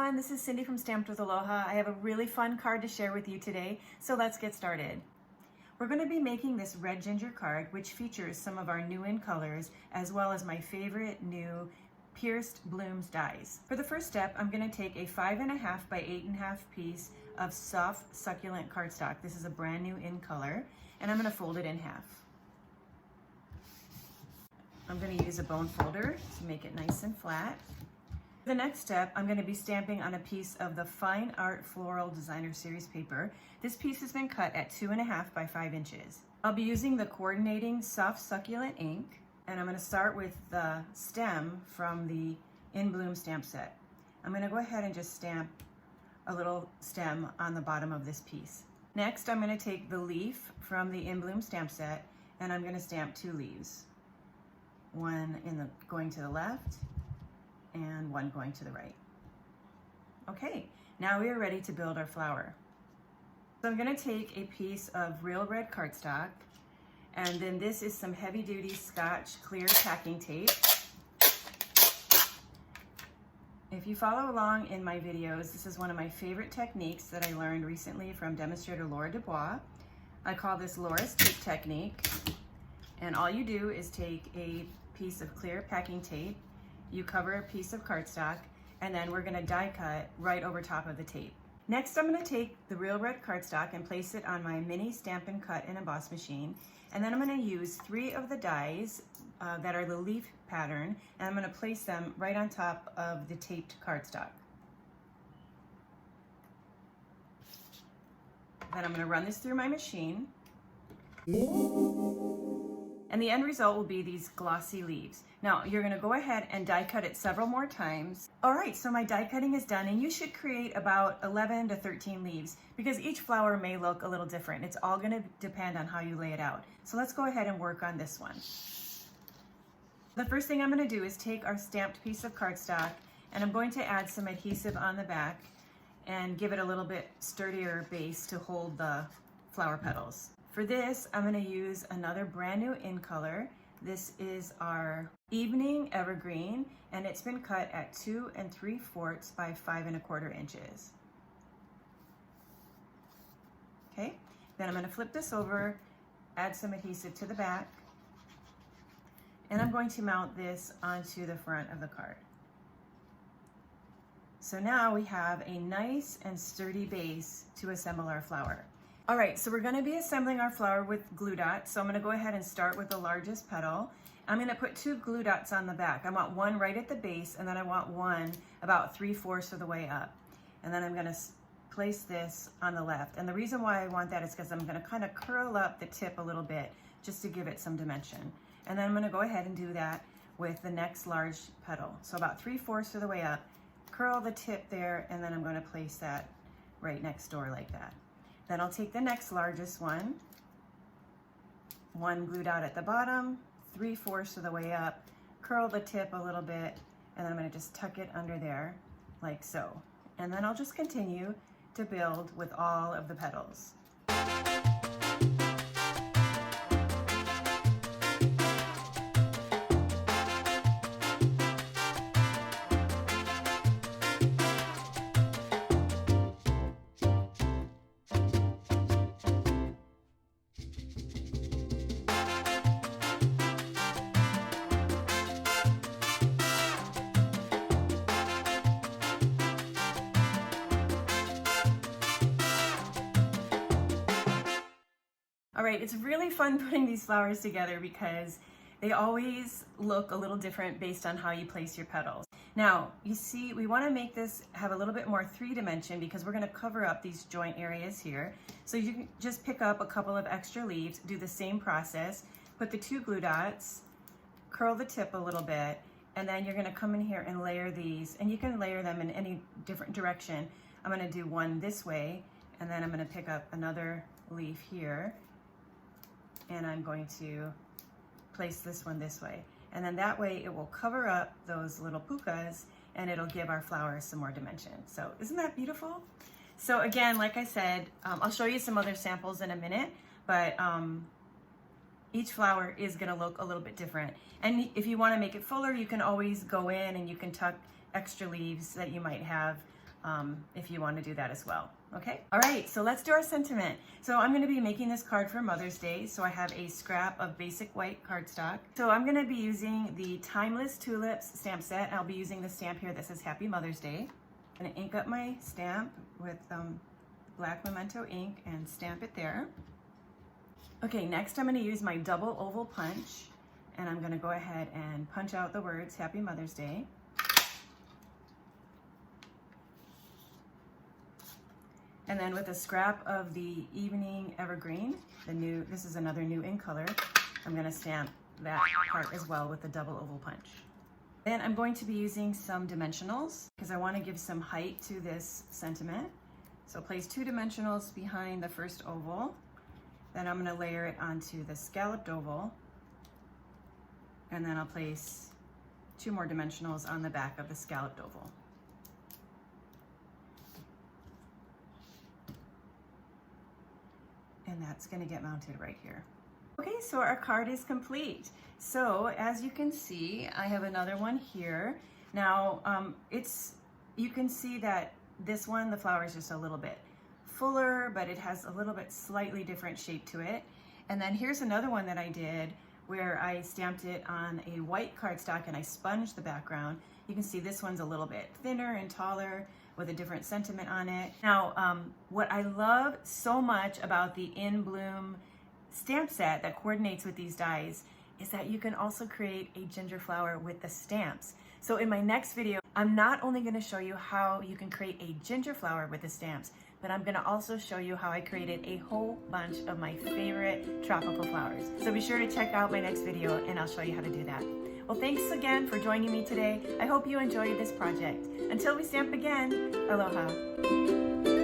everyone, this is Cindy from Stamped with Aloha. I have a really fun card to share with you today, so let's get started. We're going to be making this red ginger card, which features some of our new in colors, as well as my favorite new pierced blooms dies. For the first step, I'm going to take a 5.5 by 8.5 piece of soft succulent cardstock. This is a brand new in color, and I'm going to fold it in half. I'm going to use a bone folder to make it nice and flat. The next step, I'm going to be stamping on a piece of the Fine Art Floral Designer Series paper. This piece has been cut at 2.5 by 5 inches. I'll be using the coordinating soft succulent ink, and I'm going to start with the stem from the In Bloom stamp set. I'm going to go ahead and just stamp a little stem on the bottom of this piece. Next, I'm going to take the leaf from the In Bloom stamp set, and I'm going to stamp 2 leaves. One going to the left, and one going to the right. Okay, now we are ready to build our flower. So I'm going to take a piece of real red cardstock, and then this is some heavy duty Scotch clear packing tape. If you follow along in my videos, this is one of my favorite techniques that I learned recently from demonstrator Laura Dubois. I call this Laura's tape technique, and all you do is take a piece of clear packing tape, you cover a piece of cardstock, and then we're going to die cut right over top of the tape. Next, I'm going to take the real red cardstock and place it on my mini Stampin' Cut and Emboss machine, and then I'm going to use 3 of the dies that are the leaf pattern, and I'm going to place them right on top of the taped cardstock. Then I'm going to run this through my machine. And the end result will be these glossy leaves. Now, you're going to go ahead and die cut it several more times. All right, so my die cutting is done, and you should create about 11 to 13 leaves because each flower may look a little different. It's all going to depend on how you lay it out. So let's go ahead and work on this one. The first thing I'm going to do is take our stamped piece of cardstock, and I'm going to add some adhesive on the back and give it a little bit sturdier base to hold the flower petals. For this, I'm going to use another brand new in color. This is our Evening Evergreen, and it's been cut at 2 3/4 by 5 1/4 inches. Okay, then I'm going to flip this over, add some adhesive to the back, and I'm going to mount this onto the front of the card. So now we have a nice and sturdy base to assemble our flower. All right, so we're going to be assembling our flower with glue dots. So I'm going to go ahead and start with the largest petal. I'm going to put 2 glue dots on the back. I want one right at the base, and then I want one about 3/4 of the way up. And then I'm going to place this on the left. And the reason why I want that is because I'm going to kind of curl up the tip a little bit just to give it some dimension. And then I'm going to go ahead and do that with the next large petal. So about 3/4 of the way up, curl the tip there, and then I'm going to place that right next door like that. Then I'll take the next largest one glue dot at the bottom, 3/4 of the way up, curl the tip a little bit, and then I'm going to just tuck it under there like so. And then I'll just continue to build with all of the petals. All right, it's really fun putting these flowers together because they always look a little different based on how you place your petals. Now, you see, we want to make this have a little bit more 3-dimension because we're going to cover up these joint areas here. So you can just pick up a couple of extra leaves, do the same process, put the 2 glue dots, curl the tip a little bit, and then you're going to come in here and layer these, and you can layer them in any different direction. I'm going to do one this way, and then I'm going to pick up another leaf here, and I'm going to place this one this way. And then that way it will cover up those little pukas and it'll give our flowers some more dimension. So isn't that beautiful? So again, like I said, I'll show you some other samples in a minute, but each flower is gonna look a little bit different. And if you wanna make it fuller, you can always go in and you can tuck extra leaves that you might have if you want to do that as well. Okay. All right. So let's do our sentiment. So I'm going to be making this card for Mother's Day. So I have a scrap of basic white cardstock. So I'm going to be using the Timeless Tulips stamp set. I'll be using the stamp here that says Happy Mother's Day. I'm going to ink up my stamp with black Memento ink and stamp it there. Okay, next I'm going to use my double oval punch, and I'm going to go ahead and punch out the words Happy Mother's Day. And then with a scrap of the Evening Evergreen, this is another new ink color, I'm going to stamp that part as well with the double oval punch. Then I'm going to be using some dimensionals because I want to give some height to this sentiment. So place 2 dimensionals behind the first oval. Then I'm going to layer it onto the scalloped oval. And then I'll place 2 more dimensionals on the back of the scalloped oval. And that's going to get mounted right here. Okay, so our card is complete. So as you can see, I have another one here. Now, you can see that this one, the flower is just a little bit fuller, but it has a little bit slightly different shape to it. And then here's another one that I did where I stamped it on a white cardstock and I sponged the background. You can see this one's a little bit thinner and taller with a different sentiment on it. Now, what I love so much about the In Bloom stamp set that coordinates with these dies is that you can also create a ginger flower with the stamps. So in my next video, I'm not only going to show you how you can create a ginger flower with the stamps, but I'm going to also show you how I created a whole bunch of my favorite tropical flowers. So be sure to check out my next video and I'll show you how to do that. Well, thanks again for joining me today. I hope you enjoyed this project. Until we stamp again, aloha.